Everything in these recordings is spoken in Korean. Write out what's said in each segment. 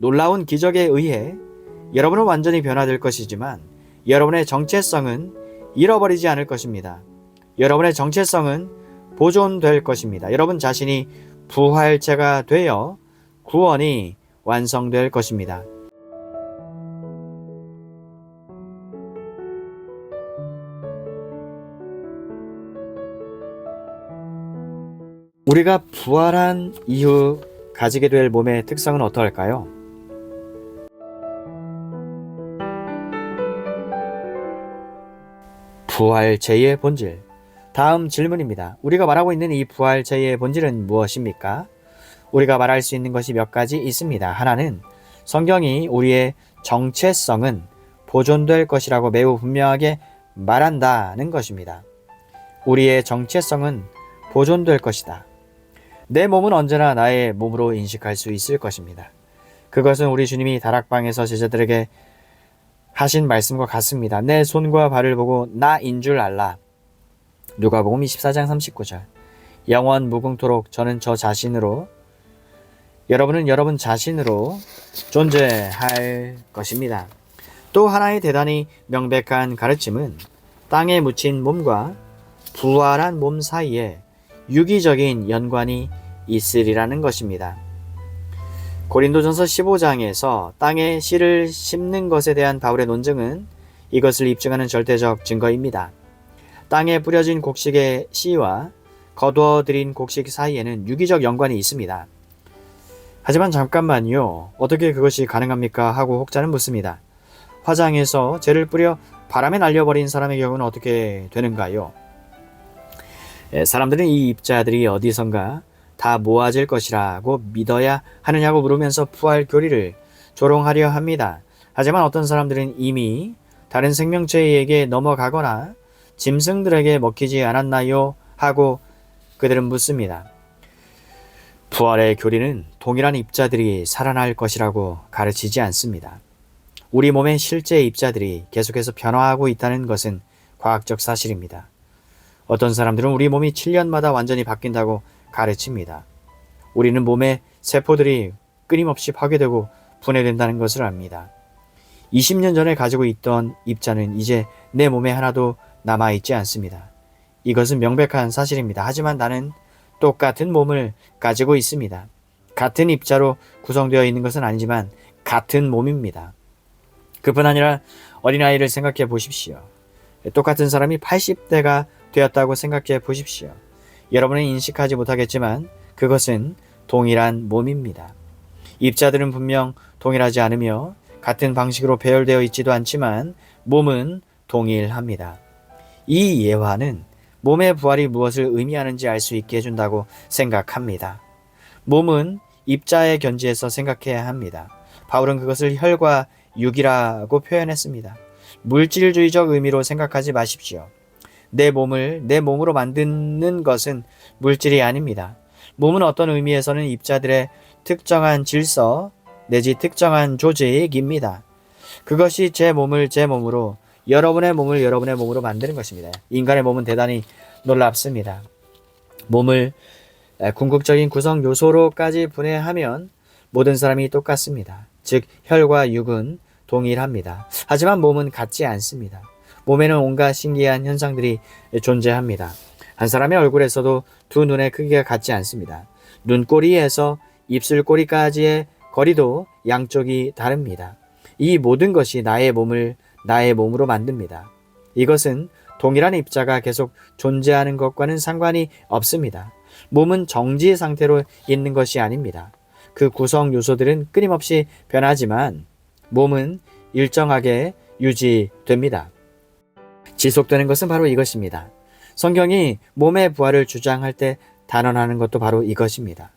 놀라운 기적에 의해 여러분은 완전히 변화될 것이지만 여러분의 정체성은 잃어버리지 않을 것입니다. 여러분의 정체성은 보존될 것입니다. 여러분 자신이 부활체가 되어 구원이 완성될 것입니다. 우리가 부활한 이후 가지게 될 몸의 특성은 어떠할까요? 부활체의 본질. 다음 질문입니다. 우리가 말하고 있는 이 부활체의 본질은 무엇입니까? 우리가 말할 수 있는 것이 몇 가지 있습니다. 하나는 성경이 우리의 정체성은 보존될 것이라고 매우 분명하게 말한다는 것입니다. 우리의 정체성은 보존될 것이다. 내 몸은 언제나 나의 몸으로 인식할 수 있을 것입니다. 그것은 우리 주님이 다락방에서 제자들에게 하신 말씀과 같습니다. 내 손과 발을 보고 나인 줄 알라. 누가복음 24장 39절. 영원 무궁토록 저는 저 자신으로, 여러분은 여러분 자신으로 존재할 것입니다. 또 하나의 대단히 명백한 가르침은 땅에 묻힌 몸과 부활한 몸 사이에 유기적인 연관이 있으리라는 것입니다. 고린도전서 15장에서 땅에 씨를 심는 것에 대한 바울의 논증은 이것을 입증하는 절대적 증거입니다. 땅에 뿌려진 곡식의 씨와 거두어들인 곡식 사이에는 유기적 연관이 있습니다. 하지만 잠깐만요. 어떻게 그것이 가능합니까? 하고 혹자는 묻습니다. 화장에서 재를 뿌려 바람에 날려버린 사람의 경우는 어떻게 되는가요? 사람들은 이 입자들이 어디선가 다 모아질 것이라고 믿어야 하느냐고 물으면서 부활 교리를 조롱하려 합니다. 하지만 어떤 사람들은 이미 다른 생명체에게 넘어가거나 짐승들에게 먹히지 않았나요? 하고 그들은 묻습니다. 부활의 교리는 동일한 입자들이 살아날 것이라고 가르치지 않습니다. 우리 몸의 실제 입자들이 계속해서 변화하고 있다는 것은 과학적 사실입니다. 어떤 사람들은 우리 몸이 7년마다 완전히 바뀐다고 가르칩니다. 우리는 몸의 세포들이 끊임없이 파괴되고 분해된다는 것을 압니다. 20년 전에 가지고 있던 입자는 이제 내 몸에 하나도 남아있지 않습니다. 이것은 명백한 사실입니다. 하지만 나는 똑같은 몸을 가지고 있습니다. 같은 입자로 구성되어 있는 것은 아니지만 같은 몸입니다. 그뿐 아니라 어린아이를 생각해 보십시오. 똑같은 사람이 80대가 되었다고 생각해 보십시오. 여러분은 인식하지 못하겠지만 그것은 동일한 몸입니다. 입자들은 분명 동일하지 않으며 같은 방식으로 배열되어 있지도 않지만 몸은 동일합니다. 이 예화는 몸의 부활이 무엇을 의미하는지 알 수 있게 해준다고 생각합니다. 몸은 입자의 견지에서 생각해야 합니다. 바울은 그것을 혈과 육이라고 표현했습니다. 물질주의적 의미로 생각하지 마십시오. 내 몸을 내 몸으로 만드는 것은 물질이 아닙니다. 몸은 어떤 의미에서는 입자들의 특정한 질서 내지 특정한 조직입니다. 그것이 제 몸을 제 몸으로, 여러분의 몸을 여러분의 몸으로 만드는 것입니다. 인간의 몸은 대단히 놀랍습니다. 몸을 궁극적인 구성 요소로까지 분해하면 모든 사람이 똑같습니다. 즉 혈과 육은 동일합니다. 하지만 몸은 같지 않습니다. 몸에는 온갖 신기한 현상들이 존재합니다. 한 사람의 얼굴에서도 두 눈의 크기가 같지 않습니다. 눈꼬리에서 입술꼬리까지의 거리도 양쪽이 다릅니다. 이 모든 것이 나의 몸을 나의 몸으로 만듭니다. 이것은 동일한 입자가 계속 존재하는 것과는 상관이 없습니다. 몸은 정지 상태로 있는 것이 아닙니다. 그 구성 요소들은 끊임없이 변하지만 몸은 일정하게 유지됩니다. 지속되는 것은 바로 이것입니다. 성경이 몸의 부활을 주장할 때 단언하는 것도 바로 이것입니다.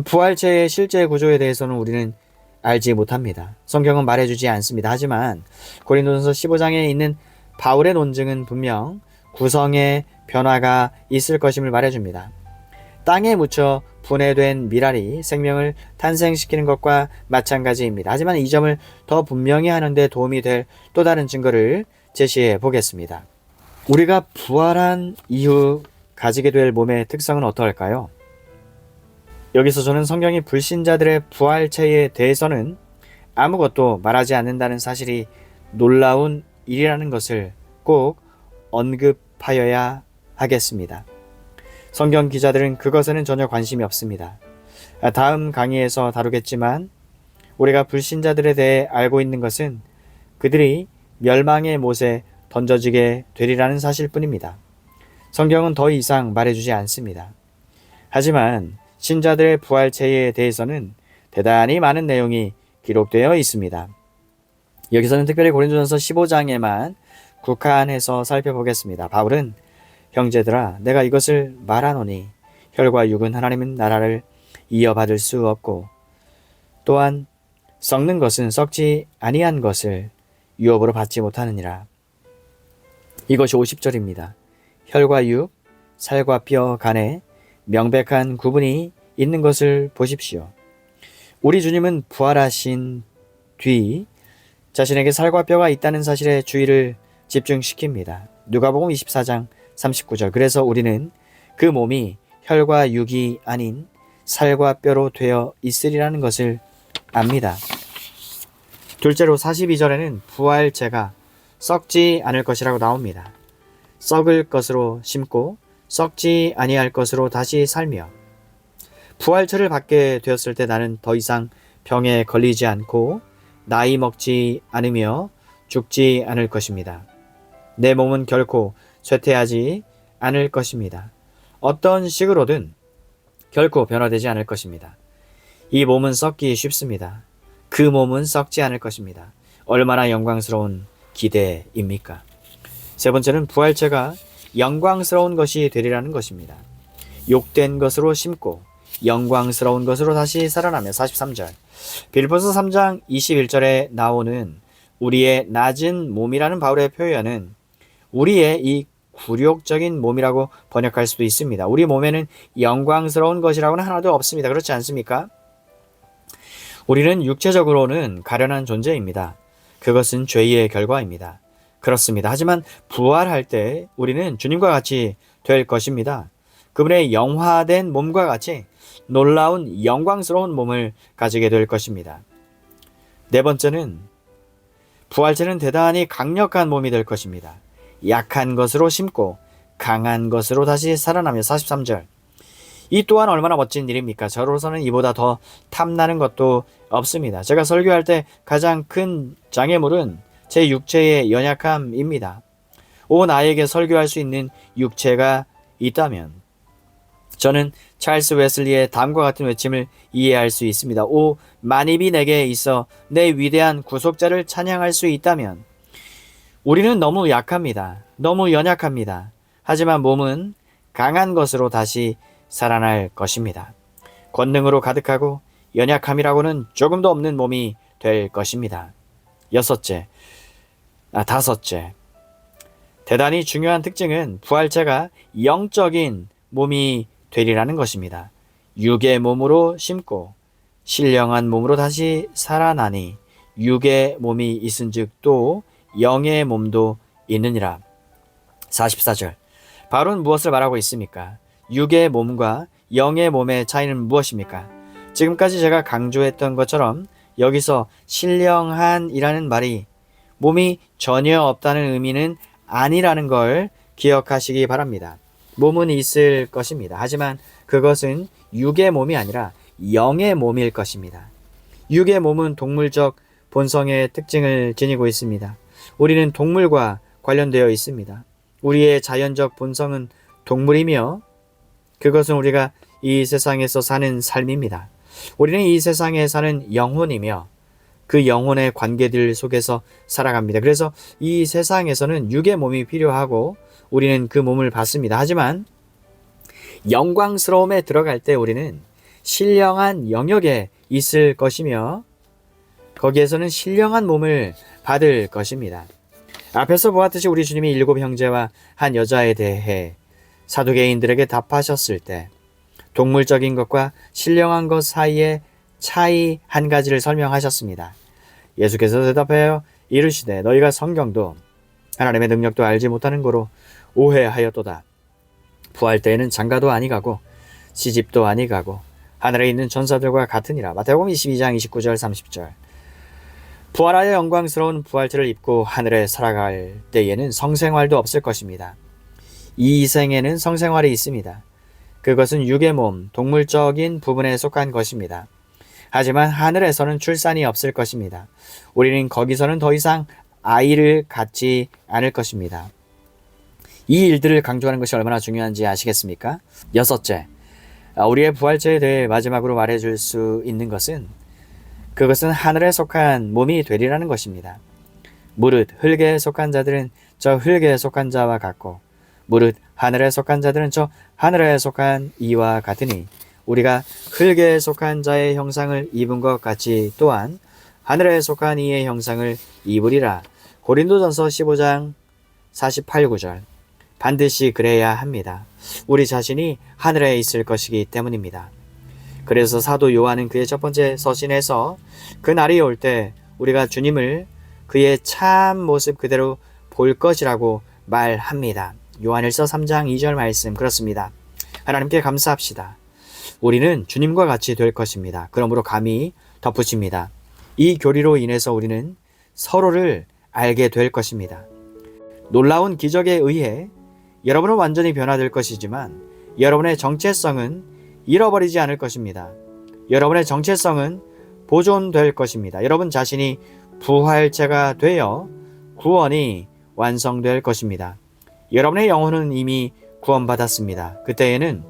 부활체의 실제 구조에 대해서는 우리는 알지 못합니다. 성경은 말해주지 않습니다. 하지만 고린도전서 15장에 있는 바울의 논증은 분명 구성의 변화가 있을 것임을 말해줍니다. 땅에 묻혀 분해된 미랄이 생명을 탄생시키는 것과 마찬가지입니다. 하지만 이 점을 더 분명히 하는 데 도움이 될 또 다른 증거를 제시해 보겠습니다. 우리가 부활한 이후 가지게 될 몸의 특성은 어떠할까요? 여기서 저는 성경이 불신자들의 부활체에 대해서는 아무것도 말하지 않는다는 사실이 놀라운 일이라는 것을 꼭 언급하여야 하겠습니다. 성경 기자들은 그것에는 전혀 관심이 없습니다. 다음 강의에서 다루겠지만 우리가 불신자들에 대해 알고 있는 것은 그들이 멸망의 못에 던져지게 되리라는 사실뿐입니다. 성경은 더 이상 말해주지 않습니다. 하지만 신자들의 부활체에 대해서는 대단히 많은 내용이 기록되어 있습니다. 여기서는 특별히 고린도전서 15장에만 국한해서 살펴보겠습니다. 바울은 형제들아 내가 이것을 말하노니 혈과 육은 하나님은 나라를 이어받을 수 없고 또한 썩는 것은 썩지 아니한 것을 유업으로 받지 못하느니라. 이것이 50절입니다. 혈과 육, 살과 뼈 간에 명백한 구분이 있는 것을 보십시오. 우리 주님은 부활하신 뒤 자신에게 살과 뼈가 있다는 사실에 주의를 집중시킵니다. 누가복음 24장 39절. 그래서 우리는 그 몸이 혈과 육이 아닌 살과 뼈로 되어 있으리라는 것을 압니다. 둘째로 42절에는 부활체가 썩지 않을 것이라고 나옵니다. 썩을 것으로 심고 썩지 아니할 것으로 다시 살며 부활체를 받게 되었을 때 나는 더 이상 병에 걸리지 않고 나이 먹지 않으며 죽지 않을 것입니다. 내 몸은 결코 쇠퇴하지 않을 것입니다. 어떤 식으로든 결코 변화되지 않을 것입니다. 이 몸은 썩기 쉽습니다. 그 몸은 썩지 않을 것입니다. 얼마나 영광스러운 기대입니까? 세 번째는 부활체가 영광스러운 것이 되리라는 것입니다. 욕된 것으로 심고 영광스러운 것으로 다시 살아나며 43절. 빌립보서 3장 21절에 나오는 우리의 낮은 몸이라는 바울의 표현은 우리의 이 굴욕적인 몸이라고 번역할 수도 있습니다. 우리 몸에는 영광스러운 것이라고는 하나도 없습니다. 그렇지 않습니까? 우리는 육체적으로는 가련한 존재입니다. 그것은 죄의 결과입니다. 그렇습니다. 하지만 부활할 때 우리는 주님과 같이 될 것입니다. 그분의 영화된 몸과 같이 놀라운 영광스러운 몸을 가지게 될 것입니다. 네 번째는 부활체는 대단히 강력한 몸이 될 것입니다. 약한 것으로 심고 강한 것으로 다시 살아나며 43절. 이 또한 얼마나 멋진 일입니까? 저로서는 이보다 더 탐나는 것도 없습니다. 제가 설교할 때 가장 큰 장애물은 제 육체의 연약함입니다. 나에게 설교할 수 있는 육체가 있다면 저는 찰스 웨슬리의 다음과 같은 외침을 이해할 수 있습니다. 만입이 내게 있어 내 위대한 구속자를 찬양할 수 있다면 우리는 너무 약합니다. 너무 연약합니다. 하지만 몸은 강한 것으로 다시 살아날 것입니다. 권능으로 가득하고 연약함이라고는 조금도 없는 몸이 될 것입니다. 다섯째. 대단히 중요한 특징은 부활체가 영적인 몸이 되리라는 것입니다. 육의 몸으로 심고 신령한 몸으로 다시 살아나니 육의 몸이 있은즉 또 영의 몸도 있느니라. 44절. 바울은 무엇을 말하고 있습니까? 육의 몸과 영의 몸의 차이는 무엇입니까? 지금까지 제가 강조했던 것처럼 여기서 신령한이라는 말이 몸이 전혀 없다는 의미는 아니라는 걸 기억하시기 바랍니다. 몸은 있을 것입니다. 하지만 그것은 육의 몸이 아니라 영의 몸일 것입니다. 육의 몸은 동물적 본성의 특징을 지니고 있습니다. 우리는 동물과 관련되어 있습니다. 우리의 자연적 본성은 동물이며 그것은 우리가 이 세상에서 사는 삶입니다. 우리는 이 세상에 사는 영혼이며 그 영혼의 관계들 속에서 살아갑니다. 그래서 이 세상에서는 육의 몸이 필요하고 우리는 그 몸을 받습니다. 하지만 영광스러움에 들어갈 때 우리는 신령한 영역에 있을 것이며 거기에서는 신령한 몸을 받을 것입니다. 앞에서 보았듯이 우리 주님이 7 형제와 한 여자에 대해 사두개인들에게 답하셨을 때 동물적인 것과 신령한 것 사이의 차이 한 가지를 설명하셨습니다. 예수께서 대답하여 이르시되 너희가 성경도 하나님의 능력도 알지 못하는 거로 오해하였도다. 부활 때에는 장가도 아니가고 시집도 아니가고 하늘에 있는 전사들과 같으니라. 마태복음 22장 29절 30절. 부활하여 영광스러운 부활체를 입고 하늘에 살아갈 때에는 성생활도 없을 것입니다. 이 생에는 성생활이 있습니다. 그것은 육의 몸, 동물적인 부분에 속한 것입니다. 하지만 하늘에서는 출산이 없을 것입니다. 우리는 거기서는 더 이상 아이를 갖지 않을 것입니다. 이 일들을 강조하는 것이 얼마나 중요한지 아시겠습니까? 여섯째, 우리의 부활체에 대해 마지막으로 말해줄 수 있는 것은 그것은 하늘에 속한 몸이 되리라는 것입니다. 무릇 흙에 속한 자들은 저 흙에 속한 자와 같고 무릇 하늘에 속한 자들은 저 하늘에 속한 이와 같으니 우리가 흙에 속한 자의 형상을 입은 것 같이 또한 하늘에 속한 이의 형상을 입으리라. 고린도전서 15장 48-9절. 반드시 그래야 합니다. 우리 자신이 하늘에 있을 것이기 때문입니다. 그래서 사도 요한은 그의 첫 번째 서신에서 그 날이 올 때 우리가 주님을 그의 참 모습 그대로 볼 것이라고 말합니다. 요한일서 3장 2절 말씀 그렇습니다. 하나님께 감사합시다. 우리는 주님과 같이 될 것입니다. 그러므로 감히 덧붙입니다. 이 교리로 인해서 우리는 서로를 알게 될 것입니다. 놀라운 기적에 의해 여러분은 완전히 변화될 것이지만 여러분의 정체성은 잃어버리지 않을 것입니다. 여러분의 정체성은 보존될 것입니다. 여러분 자신이 부활체가 되어 구원이 완성될 것입니다. 여러분의 영혼은 이미 구원받았습니다. 그때에는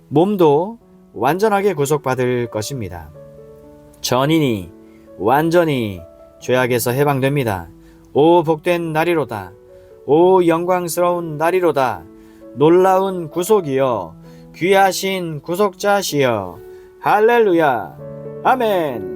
몸도 완전하게 구속받을 것입니다. 전인이 완전히 죄악에서 해방됩니다. 오 복된 날이로다. 오 영광스러운 날이로다. 놀라운 구속이여 귀하신 구속자시여 할렐루야 아멘.